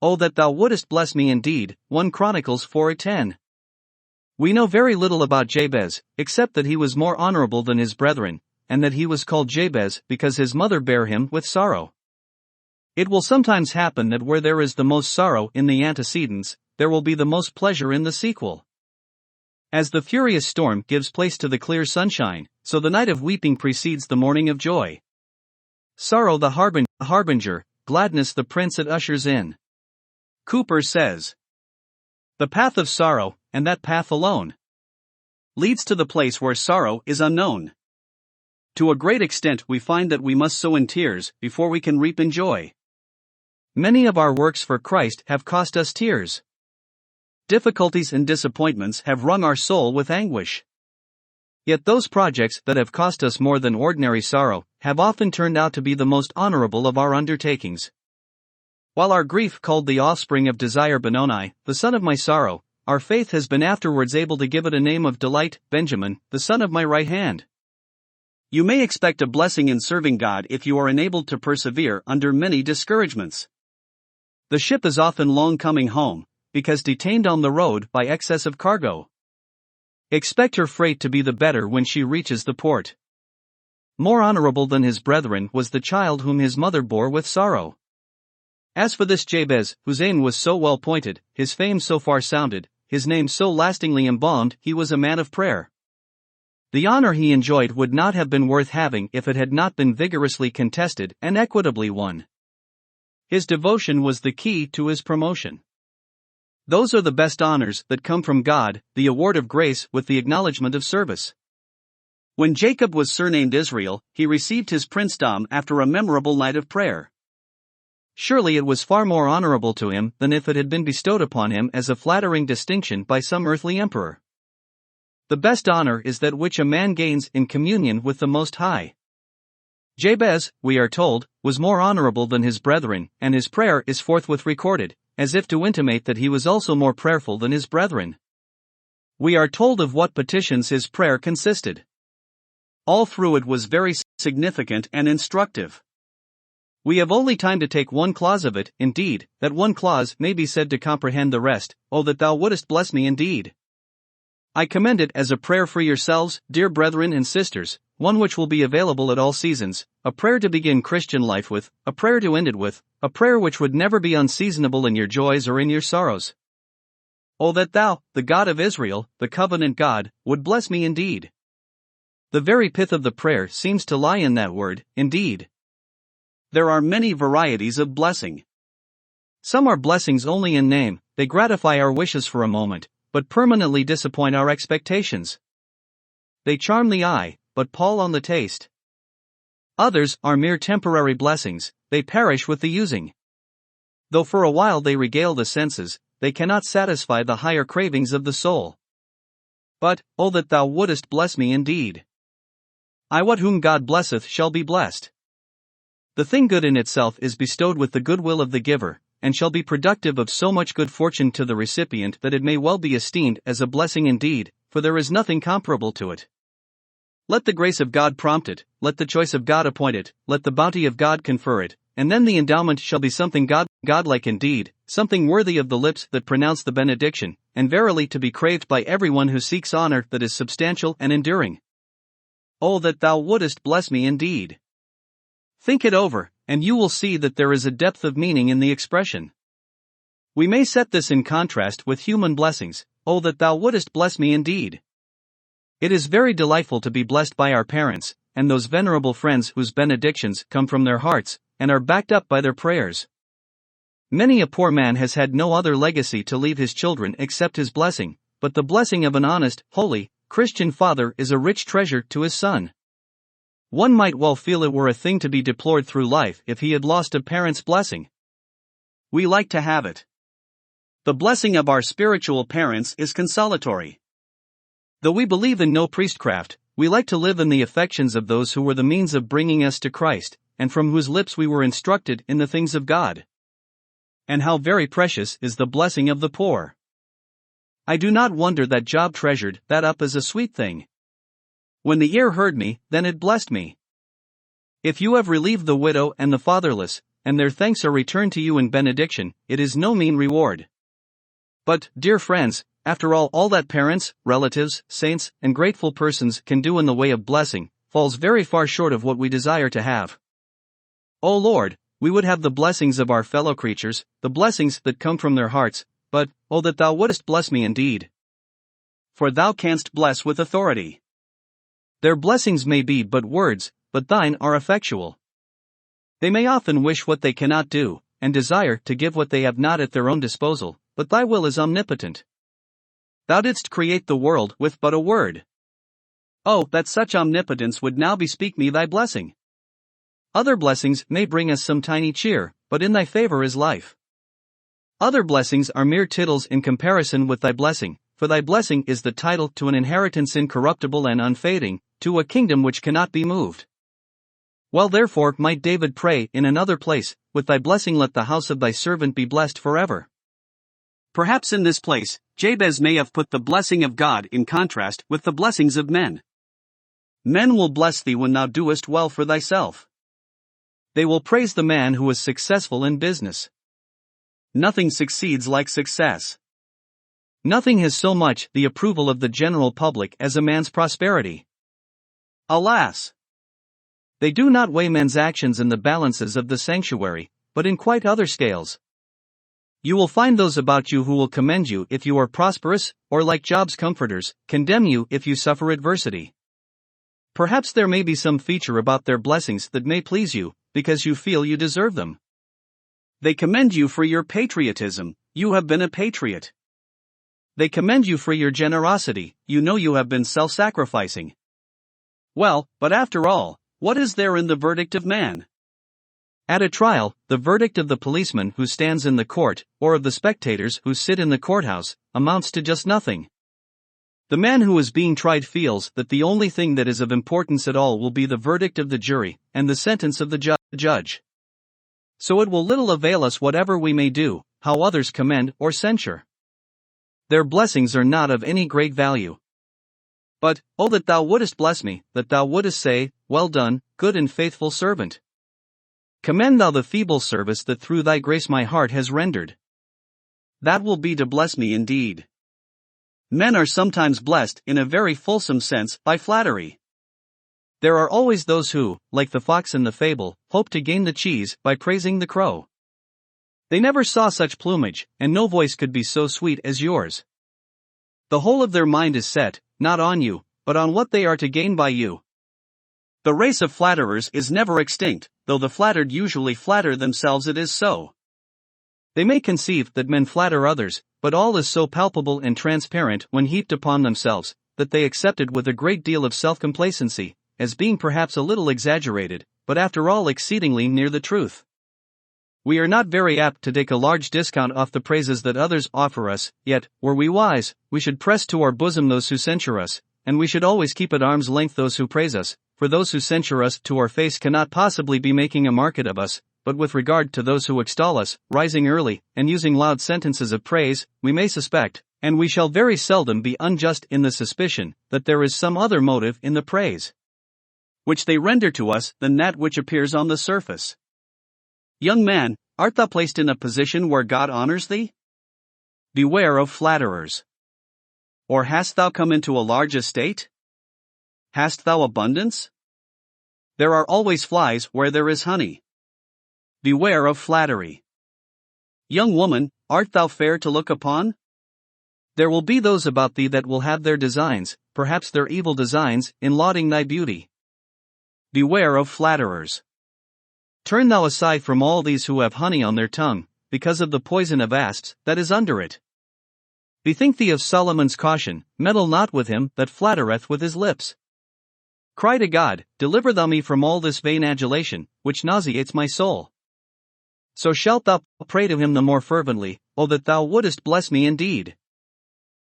Oh, that thou wouldest bless me indeed. 1 Chronicles 4:10. We know very little about Jabez, except that he was more honorable than his brethren, and that he was called Jabez because his mother bare him with sorrow. It will sometimes happen that where there is the most sorrow in the antecedents, there will be the most pleasure in the sequel. As the furious storm gives place to the clear sunshine, so the night of weeping precedes the morning of joy. Sorrow the harbinger, gladness the prince it ushers in. Cooper says, "The path of sorrow, and that path alone, leads to the place where sorrow is unknown. To a great extent we find that we must sow in tears before we can reap in joy. Many of our works for Christ have cost us tears. Difficulties and disappointments have wrung our soul with anguish. Yet those projects that have cost us more than ordinary sorrow have often turned out to be the most honorable of our undertakings. While our grief called the offspring of desire Benoni, the son of my sorrow, our faith has been afterwards able to give it a name of delight, Benjamin, the son of my right hand." You may expect a blessing in serving God if you are enabled to persevere under many discouragements. The ship is often long coming home, because detained on the road by excess of cargo. Expect her freight to be the better when she reaches the port. More honorable than his brethren was the child whom his mother bore with sorrow. As for this Jabez, whose aim was so well pointed, his fame so far sounded, his name so lastingly embalmed, he was a man of prayer. The honor he enjoyed would not have been worth having if it had not been vigorously contested and equitably won. His devotion was the key to his promotion. Those are the best honors that come from God, the award of grace with the acknowledgement of service. When Jacob was surnamed Israel, he received his princedom after a memorable night of prayer. Surely it was far more honorable to him than if it had been bestowed upon him as a flattering distinction by some earthly emperor. The best honor is that which a man gains in communion with the Most High. Jabez, we are told, was more honorable than his brethren, and his prayer is forthwith recorded, as if to intimate that he was also more prayerful than his brethren. We are told of what petitions his prayer consisted. All through it was very significant and instructive. We have only time to take one clause of it. Indeed, that one clause may be said to comprehend the rest. Oh, that thou wouldest bless me indeed. I commend it as a prayer for yourselves, dear brethren and sisters, one which will be available at all seasons, a prayer to begin Christian life with, a prayer to end it with, a prayer which would never be unseasonable in your joys or in your sorrows. Oh, that thou, the God of Israel, the covenant God, would bless me indeed. The very pith of the prayer seems to lie in that word, indeed. There are many varieties of blessing. Some are blessings only in name, they gratify our wishes for a moment, but permanently disappoint our expectations. They charm the eye, but pall on the taste. Others are mere temporary blessings, they perish with the using. Though for a while they regale the senses, they cannot satisfy the higher cravings of the soul. But, oh, that thou wouldest bless me indeed. I what whom God blesseth shall be blessed. The thing good in itself is bestowed with the goodwill of the giver, and shall be productive of so much good fortune to the recipient that it may well be esteemed as a blessing indeed, for there is nothing comparable to it. Let the grace of God prompt it, let the choice of God appoint it, let the bounty of God confer it, and then the endowment shall be something godlike indeed, something worthy of the lips that pronounce the benediction, and verily to be craved by everyone who seeks honor that is substantial and enduring. Oh, that thou wouldest bless me indeed. Think it over, and you will see that there is a depth of meaning in the expression. We may set this in contrast with human blessings. Oh, that thou wouldest bless me indeed. It is very delightful to be blessed by our parents, and those venerable friends whose benedictions come from their hearts, and are backed up by their prayers. Many a poor man has had no other legacy to leave his children except his blessing, but the blessing of an honest, holy, Christian father is a rich treasure to his son. One might well feel it were a thing to be deplored through life if he had lost a parent's blessing. We like to have it. The blessing of our spiritual parents is consolatory. Though we believe in no priestcraft, we like to live in the affections of those who were the means of bringing us to Christ, and from whose lips we were instructed in the things of God. And how very precious is the blessing of the poor. I do not wonder that Job treasured that up as a sweet thing. When the ear heard me, then it blessed me. If you have relieved the widow and the fatherless, and their thanks are returned to you in benediction, it is no mean reward. But, dear friends, after all that parents, relatives, saints, and grateful persons can do in the way of blessing, falls very far short of what we desire to have. O Lord, we would have the blessings of our fellow creatures, the blessings that come from their hearts, but, oh that thou wouldest bless me indeed. For thou canst bless with authority. Their blessings may be but words, but thine are effectual. They may often wish what they cannot do, and desire to give what they have not at their own disposal, but thy will is omnipotent. Thou didst create the world with but a word. Oh, that such omnipotence would now bespeak me thy blessing! Other blessings may bring us some tiny cheer, but in thy favor is life. Other blessings are mere tittles in comparison with thy blessing, for thy blessing is the title to an inheritance incorruptible and unfading, to a kingdom which cannot be moved. Well therefore might David pray in another place, with thy blessing let the house of thy servant be blessed forever. Perhaps in this place, Jabez may have put the blessing of God in contrast with the blessings of men. Men will bless thee when thou doest well for thyself. They will praise the man who is successful in business. Nothing succeeds like success. Nothing has so much the approval of the general public as a man's prosperity. Alas! They do not weigh men's actions in the balances of the sanctuary, but in quite other scales. You will find those about you who will commend you if you are prosperous, or like Job's comforters, condemn you if you suffer adversity. Perhaps there may be some feature about their blessings that may please you, because you feel you deserve them. They commend you for your patriotism, you have been a patriot. They commend you for your generosity, you know you have been self-sacrificing. Well, but after all, what is there in the verdict of man? At a trial, the verdict of the policeman who stands in the court, or of the spectators who sit in the courthouse, amounts to just nothing. The man who is being tried feels that the only thing that is of importance at all will be the verdict of the jury, and the sentence of the judge. So it will little avail us whatever we may do, how others commend or censure. Their blessings are not of any great value. But, oh that thou wouldest bless me, that thou wouldest say, well done, good and faithful servant. Commend thou the feeble service that through thy grace my heart has rendered. That will be to bless me indeed. Men are sometimes blessed in a very fulsome sense by flattery. There are always those who, like the fox in the fable, hope to gain the cheese by praising the crow. They never saw such plumage, and no voice could be so sweet as yours. The whole of their mind is set, not on you, but on what they are to gain by you. The race of flatterers is never extinct, though the flattered usually flatter themselves it is so. They may conceive that men flatter others, but all is so palpable and transparent when heaped upon themselves, that they accept it with a great deal of self-complacency, as being perhaps a little exaggerated, but after all exceedingly near the truth. We are not very apt to take a large discount off the praises that others offer us, yet, were we wise, we should press to our bosom those who censure us, and we should always keep at arm's length those who praise us, for those who censure us to our face cannot possibly be making a market of us, but with regard to those who extol us, rising early, and using loud sentences of praise, we may suspect, and we shall very seldom be unjust in the suspicion, that there is some other motive in the praise which they render to us than that which appears on the surface. Young man, art thou placed in a position where God honors thee? Beware of flatterers. Or hast thou come into a large estate? Hast thou abundance? There are always flies where there is honey. Beware of flattery. Young woman, art thou fair to look upon? There will be those about thee that will have their designs, perhaps their evil designs, in lauding thy beauty. Beware of flatterers. Turn thou aside from all these who have honey on their tongue, because of the poison of asps that is under it. Bethink thee of Solomon's caution, meddle not with him that flattereth with his lips. Cry to God, deliver thou me from all this vain adulation, which nauseates my soul. So shalt thou pray to him the more fervently, O that thou wouldest bless me indeed.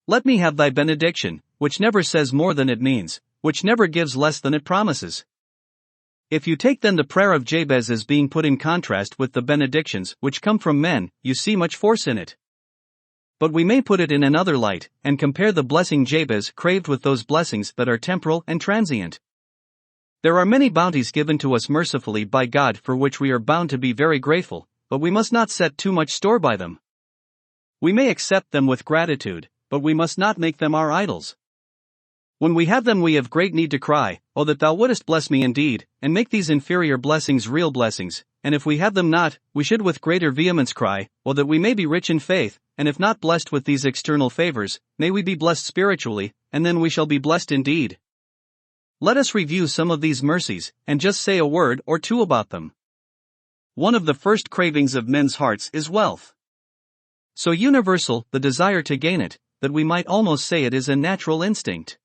Let me have thy benediction, which never says more than it means, which never gives less than it promises. If you take then the prayer of Jabez as being put in contrast with the benedictions which come from men, you see much force in it. But we may put it in another light, and compare the blessing Jabez craved with those blessings that are temporal and transient. There are many bounties given to us mercifully by God for which we are bound to be very grateful, but we must not set too much store by them. We may accept them with gratitude, but we must not make them our idols. When we have them we have great need to cry, "Oh that thou wouldest bless me indeed," and make these inferior blessings real blessings, and if we have them not, we should with greater vehemence cry, "Oh that we may be rich in faith, and if not blessed with these external favors, may we be blessed spiritually, and then we shall be blessed indeed." Let us review some of these mercies, and just say a word or two about them. One of the first cravings of men's hearts is wealth. So universal, the desire to gain it, that we might almost say it is a natural instinct.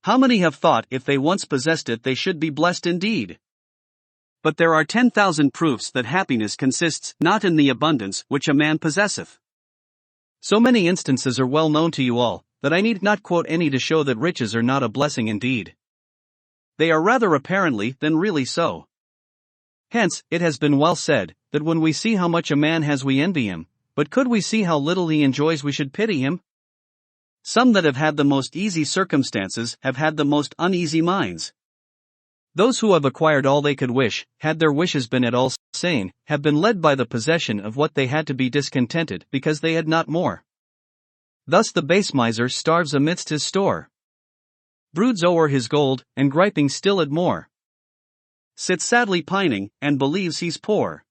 How many have thought if they once possessed it they should be blessed indeed? But there are 10,000 proofs that happiness consists not in the abundance which a man possesseth. So many instances are well known to you all, that I need not quote any to show that riches are not a blessing indeed. They are rather apparently than really so. Hence, it has been well said, that when we see how much a man has we envy him, but could we see how little he enjoys we should pity him. Some that have had the most easy circumstances have had the most uneasy minds. Those who have acquired all they could wish, had their wishes been at all sane, have been led by the possession of what they had to be discontented because they had not more. Thus the base miser starves amidst his store. Broods o'er his gold, and griping still at more. Sits sadly pining, and believes he's poor.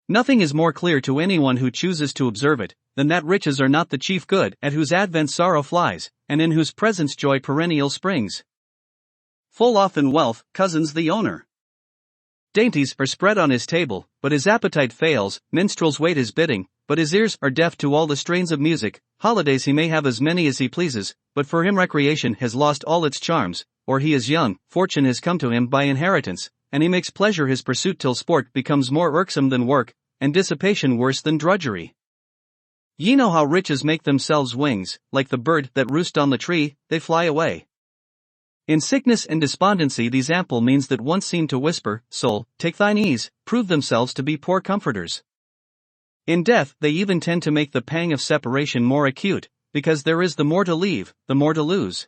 Nothing is more clear to anyone who chooses to observe it, than that riches are not the chief good, at whose advent sorrow flies, and in whose presence joy perennial springs. Full often wealth cozens the owner. Dainties are spread on his table, but his appetite fails, minstrels wait his bidding, but his ears are deaf to all the strains of music, holidays he may have as many as he pleases, but for him recreation has lost all its charms, or he is young, fortune has come to him by inheritance, and he makes pleasure his pursuit till sport becomes more irksome than work, and dissipation worse than drudgery. Ye know how riches make themselves wings, like the bird that roost on the tree, they fly away. In sickness and despondency these ample means that once seem to whisper, "Soul, take thine ease," prove themselves to be poor comforters. In death they even tend to make the pang of separation more acute, because there is the more to leave, the more to lose.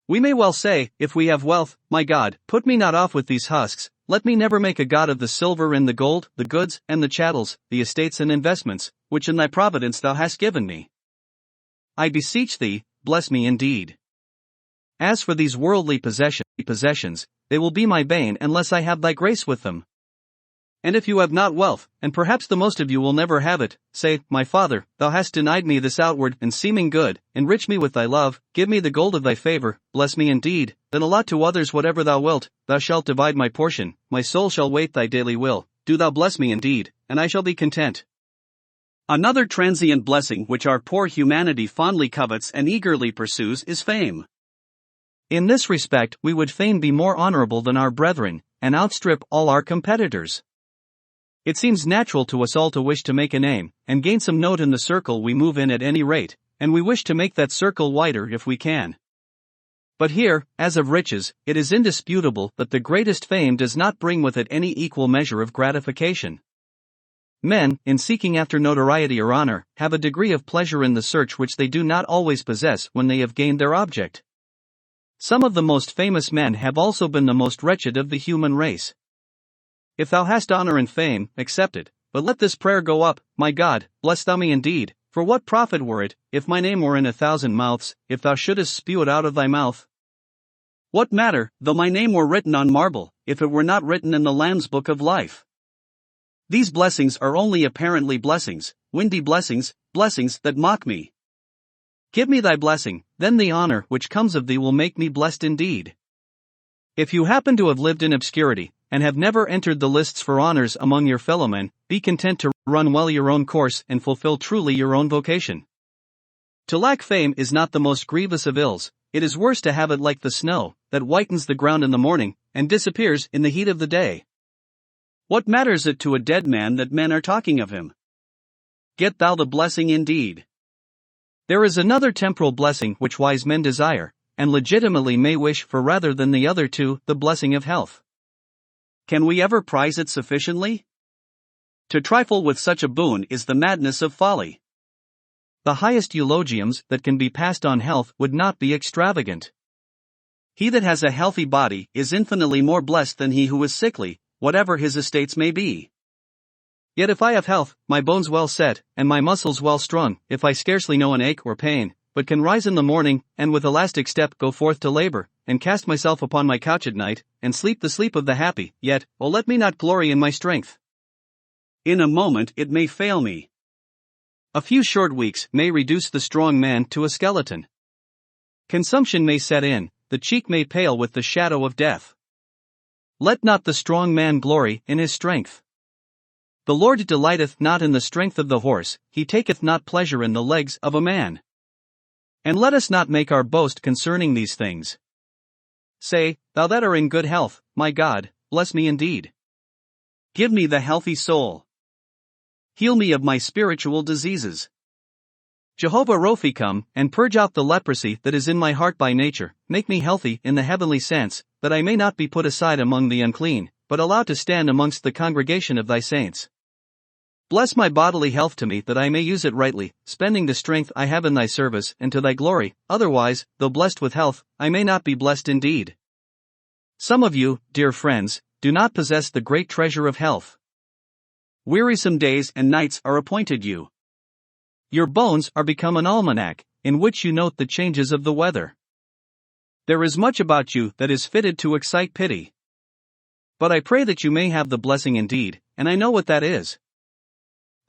We may well say, if we have wealth, "My God, put me not off with these husks, let me never make a god of the silver and the gold, the goods and the chattels, the estates and investments, which in thy providence thou hast given me. I beseech thee, bless me indeed. As for these worldly possessions, they will be my bane unless I have thy grace with them." And if you have not wealth, and perhaps the most of you will never have it, say, "My Father, thou hast denied me this outward and seeming good, enrich me with thy love, give me the gold of thy favor, bless me indeed, then allot to others whatever thou wilt, thou shalt divide my portion, my soul shall wait thy daily will, do thou bless me indeed, and I shall be content." Another transient blessing which our poor humanity fondly covets and eagerly pursues is fame. In this respect we would fain be more honorable than our brethren, and outstrip all our competitors. It seems natural to us all to wish to make a name, and gain some note in the circle we move in at any rate, and we wish to make that circle wider if we can. But here, as of riches, it is indisputable that the greatest fame does not bring with it any equal measure of gratification. Men, in seeking after notoriety or honor, have a degree of pleasure in the search which they do not always possess when they have gained their object. Some of the most famous men have also been the most wretched of the human race. If thou hast honor and fame, accept it, but let this prayer go up, "My God, bless thou me indeed, for what profit were it, if my name were in 1,000 mouths, if thou shouldest spew it out of thy mouth? What matter, though my name were written on marble, if it were not written in the Lamb's book of life?" These blessings are only apparently blessings, windy blessings, blessings that mock me. Give me thy blessing, then the honor which comes of thee will make me blessed indeed. If you happen to have lived in obscurity, and have never entered the lists for honors among your fellowmen, be content to run well your own course and fulfill truly your own vocation. To lack fame is not the most grievous of ills, it is worse to have it like the snow, that whitens the ground in the morning, and disappears in the heat of the day. What matters it to a dead man that men are talking of him? Get thou the blessing indeed. There is another temporal blessing which wise men desire, and legitimately may wish for rather than the other two, the blessing of health. Can we ever prize it sufficiently? To trifle with such a boon is the madness of folly. The highest eulogiums that can be passed on health would not be extravagant. He that has a healthy body is infinitely more blessed than he who is sickly, whatever his estates may be. Yet if I have health, my bones well set, and my muscles well strung, if I scarcely know an ache or pain, but can rise in the morning, and with elastic step go forth to labor, and cast myself upon my couch at night, and sleep the sleep of the happy, yet, oh, let me not glory in my strength. In a moment it may fail me. A few short weeks may reduce the strong man to a skeleton. Consumption may set in, the cheek may pale with the shadow of death. Let not the strong man glory in his strength. The Lord delighteth not in the strength of the horse, he taketh not pleasure in the legs of a man. And let us not make our boast concerning these things. Say, thou that art in good health, my God, bless me indeed. Give me the healthy soul. Heal me of my spiritual diseases. Jehovah Rophi, come, and purge out the leprosy that is in my heart by nature, make me healthy in the heavenly sense, that I may not be put aside among the unclean, but allowed to stand amongst the congregation of thy saints. Bless my bodily health to me that I may use it rightly, spending the strength I have in thy service and to thy glory, otherwise, though blessed with health, I may not be blessed indeed. Some of you, dear friends, do not possess the great treasure of health. Wearisome days and nights are appointed you. Your bones are become an almanac, in which you note the changes of the weather. There is much about you that is fitted to excite pity. But I pray that you may have the blessing indeed, and I know what that is.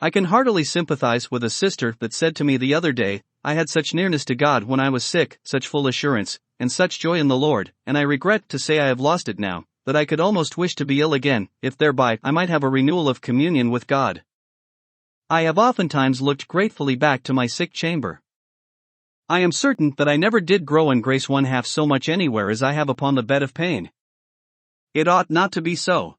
I can heartily sympathize with a sister that said to me the other day, I had such nearness to God when I was sick, such full assurance, and such joy in the Lord, and I regret to say I have lost it now, that I could almost wish to be ill again, if thereby I might have a renewal of communion with God. I have oftentimes looked gratefully back to my sick chamber. I am certain that I never did grow in grace one half so much anywhere as I have upon the bed of pain. It ought not to be so.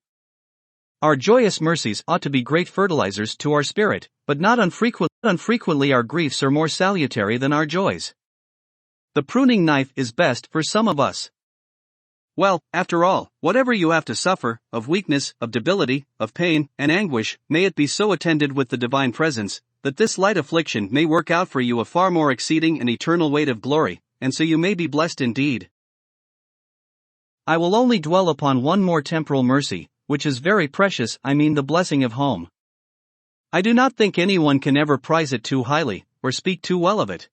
Our joyous mercies ought to be great fertilizers to our spirit, but not unfrequently our griefs are more salutary than our joys. The pruning knife is best for some of us. Well, after all, whatever you have to suffer, of weakness, of debility, of pain, and anguish, may it be so attended with the divine presence, that this light affliction may work out for you a far more exceeding and eternal weight of glory, and so you may be blessed indeed. I will only dwell upon one more temporal mercy, which is very precious, I mean the blessing of home. I do not think anyone can ever prize it too highly, or speak too well of it.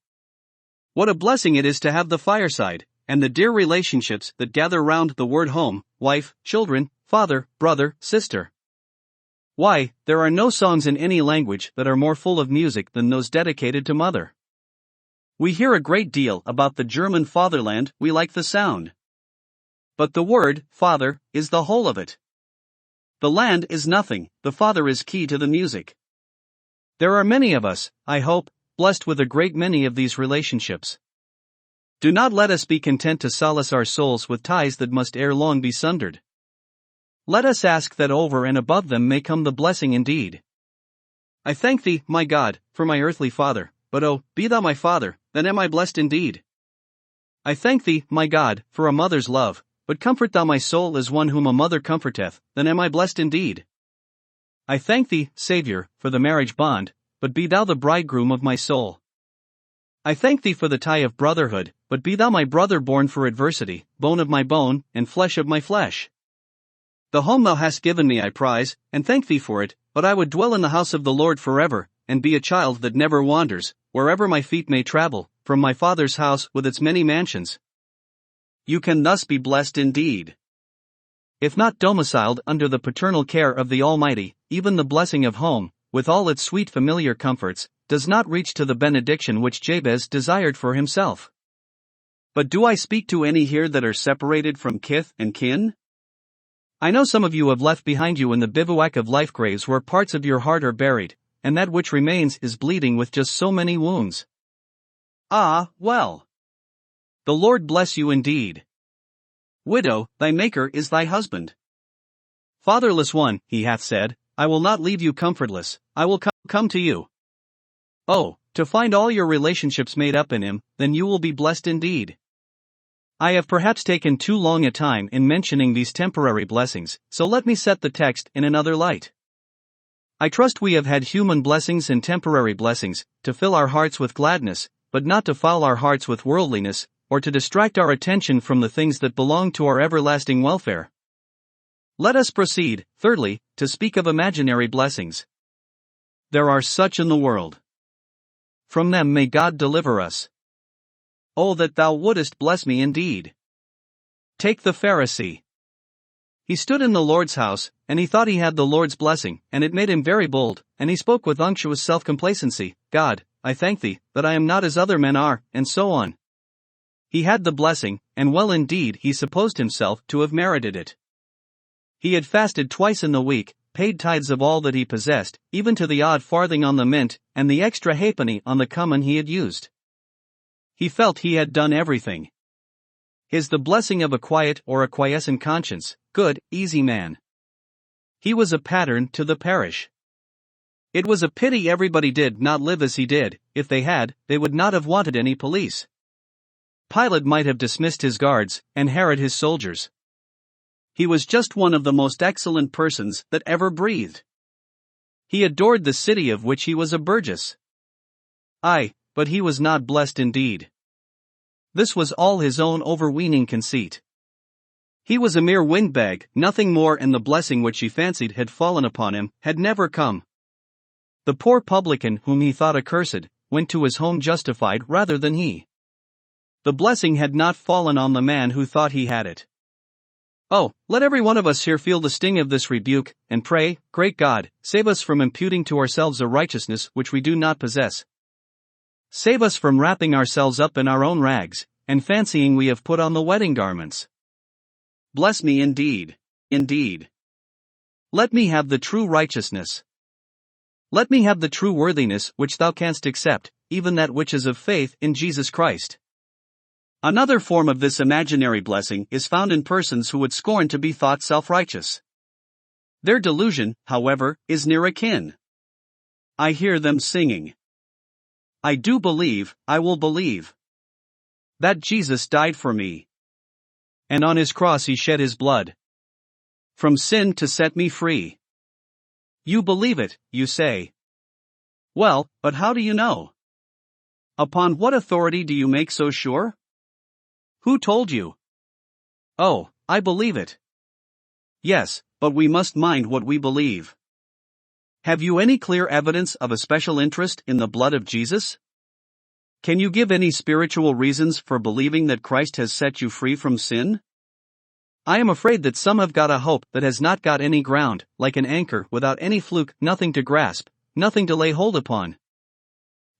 What a blessing it is to have the fireside, and the dear relationships that gather round the word home, wife, children, father, brother, sister. Why, there are no songs in any language that are more full of music than those dedicated to mother. We hear a great deal about the German fatherland, we like the sound. But the word, father, is the whole of it. The land is nothing, the father is key to the music. There are many of us, I hope, blessed with a great many of these relationships. Do not let us be content to solace our souls with ties that must ere long be sundered. Let us ask that over and above them may come the blessing indeed. I thank thee, my God, for my earthly father, but oh, be thou my father, then am I blessed indeed. I thank thee, my God, for a mother's love, but comfort thou my soul as one whom a mother comforteth, then am I blessed indeed. I thank thee, Saviour, for the marriage bond, but be thou the bridegroom of my soul. I thank thee for the tie of brotherhood, but be thou my brother born for adversity, bone of my bone, and flesh of my flesh. The home thou hast given me I prize, and thank thee for it, but I would dwell in the house of the Lord forever, and be a child that never wanders, wherever my feet may travel, from my Father's house with its many mansions. You can thus be blessed indeed. If not domiciled under the paternal care of the Almighty, even the blessing of home, with all its sweet familiar comforts, does not reach to the benediction which Jabez desired for himself. But do I speak to any here that are separated from kith and kin? I know some of you have left behind you in the bivouac of life graves where parts of your heart are buried, and that which remains is bleeding with just so many wounds. Ah, well. The Lord bless you indeed. Widow, thy Maker is thy husband. Fatherless one, he hath said, I will not leave you comfortless, I will come to you. Oh, to find all your relationships made up in him, then you will be blessed indeed. I have perhaps taken too long a time in mentioning these temporary blessings, so let me set the text in another light. I trust we have had human blessings and temporary blessings, to fill our hearts with gladness, but not to foul our hearts with worldliness, or to distract our attention from the things that belong to our everlasting welfare. Let us proceed, thirdly, to speak of imaginary blessings. There are such in the world. From them may God deliver us. Oh, that thou wouldest bless me indeed! Take the Pharisee. He stood in the Lord's house, and he thought he had the Lord's blessing, and it made him very bold, and he spoke with unctuous self-complacency, God, I thank thee, that I am not as other men are, and so on. He had the blessing, and well indeed he supposed himself to have merited it. He had fasted twice in the week, paid tithes of all that he possessed, even to the odd farthing on the mint, and the extra halfpenny on the common he had used. He felt he had done everything. His the blessing of a quiet or a quiescent conscience, good, easy man. He was a pattern to the parish. It was a pity everybody did not live as he did. If they had, they would not have wanted any police. Pilate might have dismissed his guards, and Herod his soldiers. He was just one of the most excellent persons that ever breathed. He adored the city of which he was a burgess. Aye, but he was not blessed indeed. This was all his own overweening conceit. He was a mere windbag, nothing more, and the blessing which he fancied had fallen upon him had never come. The poor publican whom he thought accursed went to his home justified rather than he. The blessing had not fallen on the man who thought he had it. Oh, let every one of us here feel the sting of this rebuke, and pray, great God, save us from imputing to ourselves a righteousness which we do not possess. Save us from wrapping ourselves up in our own rags, and fancying we have put on the wedding garments. Bless me indeed, indeed. Let me have the true righteousness. Let me have the true worthiness which thou canst accept, even that which is of faith in Jesus Christ. Another form of this imaginary blessing is found in persons who would scorn to be thought self-righteous. Their delusion, however, is near akin. I hear them singing, I do believe, I will believe, that Jesus died for me, and on his cross he shed his blood, from sin to set me free. You believe it, you say. Well, but how do you know? Upon what authority do you make so sure? Who told you? Oh, I believe it. Yes, but we must mind what we believe. Have you any clear evidence of a special interest in the blood of Jesus? Can you give any spiritual reasons for believing that Christ has set you free from sin? I am afraid that some have got a hope that has not got any ground, like an anchor without any fluke, nothing to grasp, nothing to lay hold upon.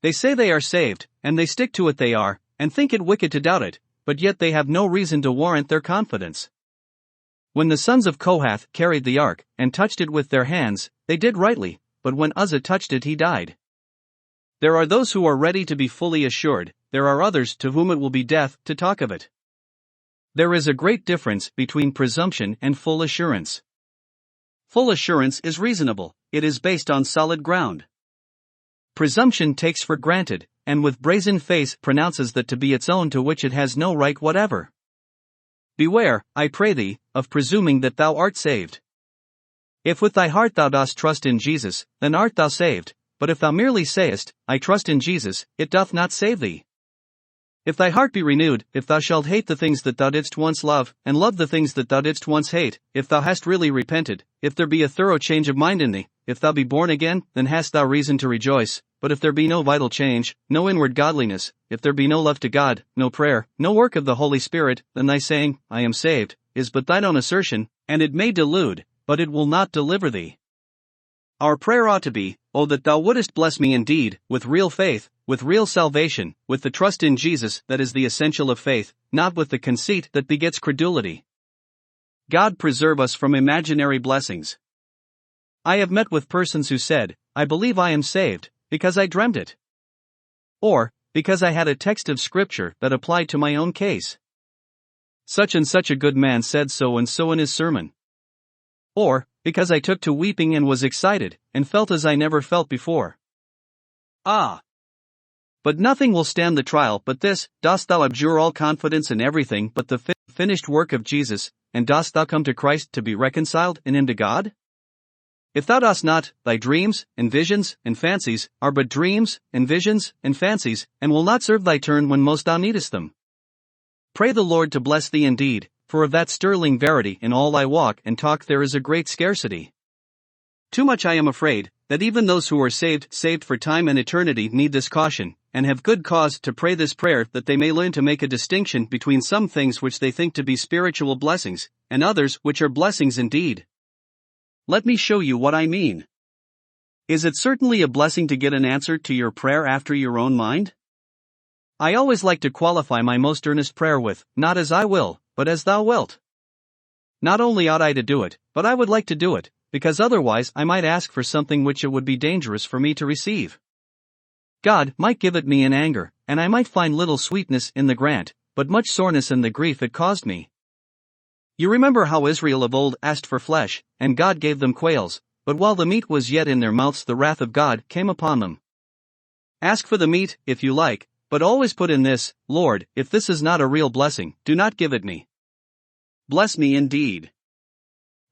They say they are saved, and they stick to it they are, and think it wicked to doubt it, but yet they have no reason to warrant their confidence. When the sons of Kohath carried the ark, and touched it with their hands, they did rightly, but when Uzzah touched it he died. There are those who are ready to be fully assured, there are others to whom it will be death to talk of it. There is a great difference between presumption and full assurance. Full assurance is reasonable, it is based on solid ground. Presumption takes for granted, and with brazen face pronounces that to be its own to which it has no right whatever. Beware, I pray thee, of presuming that thou art saved. If with thy heart thou dost trust in Jesus, then art thou saved, but if thou merely sayest, I trust in Jesus, it doth not save thee. If thy heart be renewed, if thou shalt hate the things that thou didst once love, and love the things that thou didst once hate, if thou hast really repented, if there be a thorough change of mind in thee, if thou be born again, then hast thou reason to rejoice, but if there be no vital change, no inward godliness, if there be no love to God, no prayer, no work of the Holy Spirit, then thy saying, I am saved, is but thine own assertion, and it may delude, but it will not deliver thee. Our prayer ought to be, O that thou wouldest bless me indeed, with real faith, with real salvation, with the trust in Jesus that is the essential of faith, not with the conceit that begets credulity. God preserve us from imaginary blessings. I have met with persons who said, I believe I am saved, because I dreamt it. Or, because I had a text of Scripture that applied to my own case. Such and such a good man said so and so in his sermon. Or, because I took to weeping and was excited, and felt as I never felt before. Ah! But nothing will stand the trial but this, dost thou abjure all confidence in everything but the finished work of Jesus, and dost thou come to Christ to be reconciled in him to God? If thou dost not, thy dreams, and visions, and fancies, are but dreams, and visions, and fancies, and will not serve thy turn when most thou needest them. Pray the Lord to bless thee indeed, for of that sterling verity in all thy walk and talk there is a great scarcity. Too much I am afraid, that even those who are saved for time and eternity need this caution, and have good cause to pray this prayer that they may learn to make a distinction between some things which they think to be spiritual blessings, and others which are blessings indeed. Let me show you what I mean. Is it certainly a blessing to get an answer to your prayer after your own mind? I always like to qualify my most earnest prayer with, not as I will, but as thou wilt. Not only ought I to do it, but I would like to do it, because otherwise I might ask for something which it would be dangerous for me to receive. God might give it me in anger, and I might find little sweetness in the grant, but much soreness in the grief it caused me. You remember how Israel of old asked for flesh, and God gave them quails, but while the meat was yet in their mouths the wrath of God came upon them. Ask for the meat, if you like, but always put in this, Lord, if this is not a real blessing, do not give it me. Bless me indeed.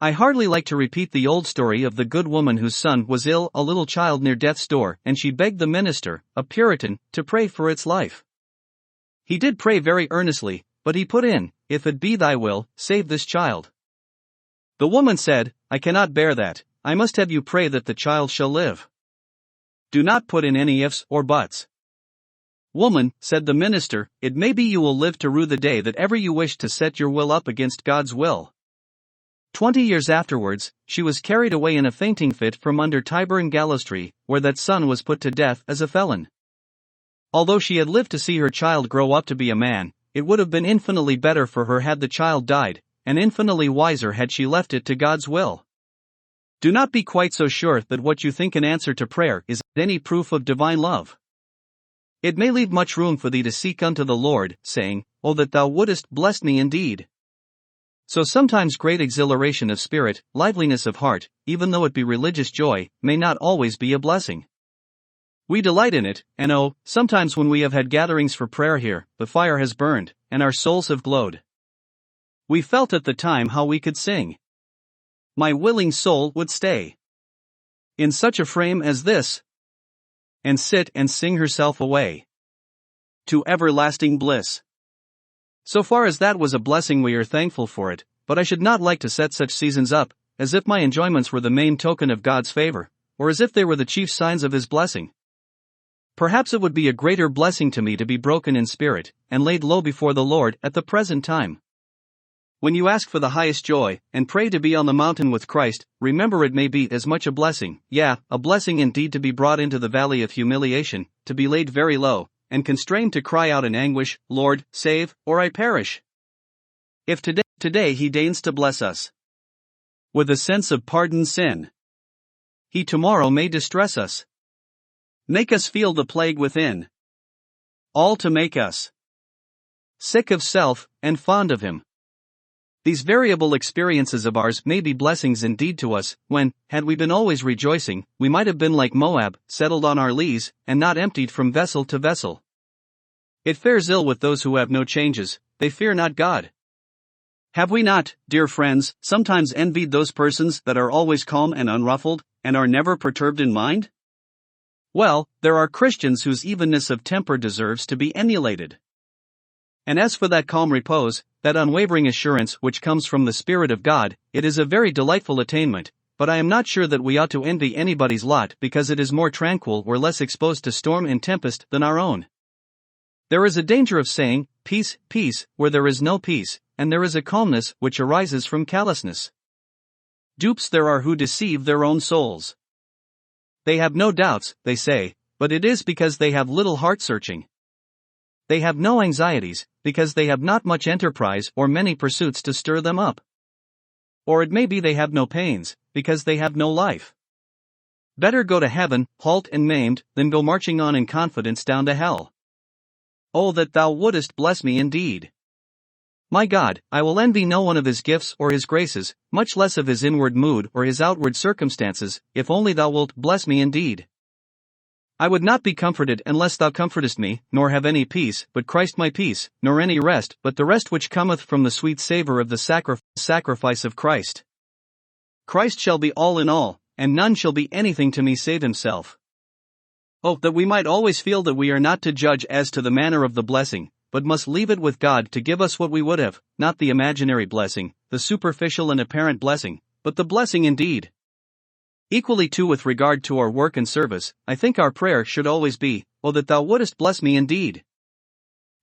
I hardly like to repeat the old story of the good woman whose son was ill, a little child near death's door, and she begged the minister, a Puritan, to pray for its life. He did pray very earnestly, but he put in, if it be thy will, save this child. The woman said, I cannot bear that, I must have you pray that the child shall live. Do not put in any ifs or buts. Woman, said the minister, it may be you will live to rue the day that ever you wished to set your will up against God's will. 20 years afterwards, she was carried away in a fainting fit from under Tyburn gallows tree, where that son was put to death as a felon. Although she had lived to see her child grow up to be a man, it would have been infinitely better for her had the child died, and infinitely wiser had she left it to God's will. Do not be quite so sure that what you think an answer to prayer is any proof of divine love. It may leave much room for thee to seek unto the Lord, saying, O that thou wouldest bless me indeed. So sometimes great exhilaration of spirit, liveliness of heart, even though it be religious joy, may not always be a blessing. We delight in it, and oh, sometimes when we have had gatherings for prayer here, the fire has burned, and our souls have glowed. We felt at the time how we could sing. My willing soul would stay in such a frame as this, and sit and sing herself away to everlasting bliss. So far as that was a blessing, we are thankful for it, but I should not like to set such seasons up, as if my enjoyments were the main token of God's favor, or as if they were the chief signs of His blessing. Perhaps it would be a greater blessing to me to be broken in spirit, and laid low before the Lord at the present time. When you ask for the highest joy, and pray to be on the mountain with Christ, remember it may be as much a blessing, a blessing indeed, to be brought into the valley of humiliation, to be laid very low, and constrained to cry out in anguish, Lord, save, or I perish. If today He deigns to bless us with a sense of pardoned sin, He tomorrow may distress us, make us feel the plague within, all to make us sick of self, and fond of Him. These variable experiences of ours may be blessings indeed to us, when, had we been always rejoicing, we might have been like Moab, settled on our lees, and not emptied from vessel to vessel. It fares ill with those who have no changes, they fear not God. Have we not, dear friends, sometimes envied those persons that are always calm and unruffled, and are never perturbed in mind? Well, there are Christians whose evenness of temper deserves to be emulated. And as for that calm repose, that unwavering assurance which comes from the Spirit of God, it is a very delightful attainment, but I am not sure that we ought to envy anybody's lot because it is more tranquil or less exposed to storm and tempest than our own. There is a danger of saying, peace, peace, where there is no peace, and there is a calmness which arises from callousness. Dupes there are who deceive their own souls. They have no doubts, they say, but it is because they have little heart-searching. They have no anxieties, because they have not much enterprise or many pursuits to stir them up. Or it may be they have no pains, because they have no life. Better go to heaven, halt and maimed, than go marching on in confidence down to hell. Oh, that thou wouldest bless me indeed. My God, I will envy no one of His gifts or His graces, much less of His inward mood or His outward circumstances, if only thou wilt bless me indeed. I would not be comforted unless thou comfortest me, nor have any peace, but Christ my peace, nor any rest, but the rest which cometh from the sweet savour of the sacrifice of Christ. Christ shall be all in all, and none shall be anything to me save Himself. Oh, that we might always feel that we are not to judge as to the manner of the blessing, but must leave it with God to give us what we would have, not the imaginary blessing, the superficial and apparent blessing, but the blessing indeed. Equally too with regard to our work and service, I think our prayer should always be, "Oh, that thou wouldest bless me indeed."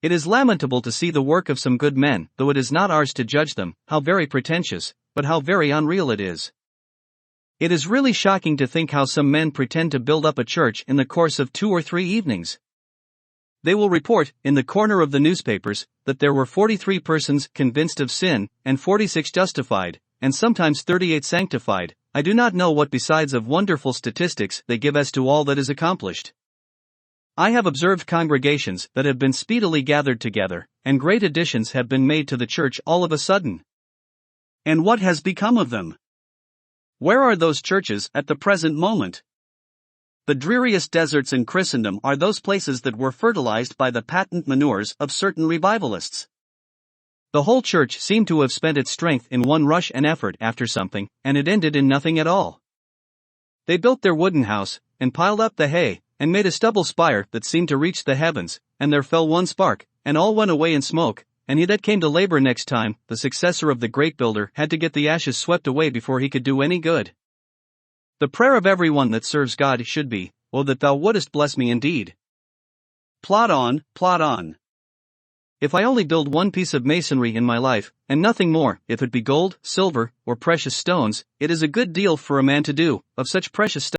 It is lamentable to see the work of some good men, though it is not ours to judge them, how very pretentious, but how very unreal it is. It is really shocking to think how some men pretend to build up a church in the course of 2 or 3 evenings. They will report, in the corner of the newspapers, that there were 43 persons convinced of sin, and 46 justified, and sometimes 38 sanctified. I do not know what besides of wonderful statistics they give as to all that is accomplished. I have observed congregations that have been speedily gathered together, and great additions have been made to the church all of a sudden. And what has become of them? Where are those churches at the present moment? The dreariest deserts in Christendom are those places that were fertilized by the patent manures of certain revivalists. The whole church seemed to have spent its strength in one rush and effort after something, and it ended in nothing at all. They built their wooden house, and piled up the hay, and made a stubble spire that seemed to reach the heavens, and there fell one spark, and all went away in smoke, and he that came to labor next time, the successor of the great builder, had to get the ashes swept away before he could do any good. The prayer of everyone that serves God should be, "Oh, that thou wouldest bless me indeed." Plod on, plod on. If I only build one piece of masonry in my life, and nothing more, if it be gold, silver, or precious stones, it is a good deal for a man to do, of such precious stones.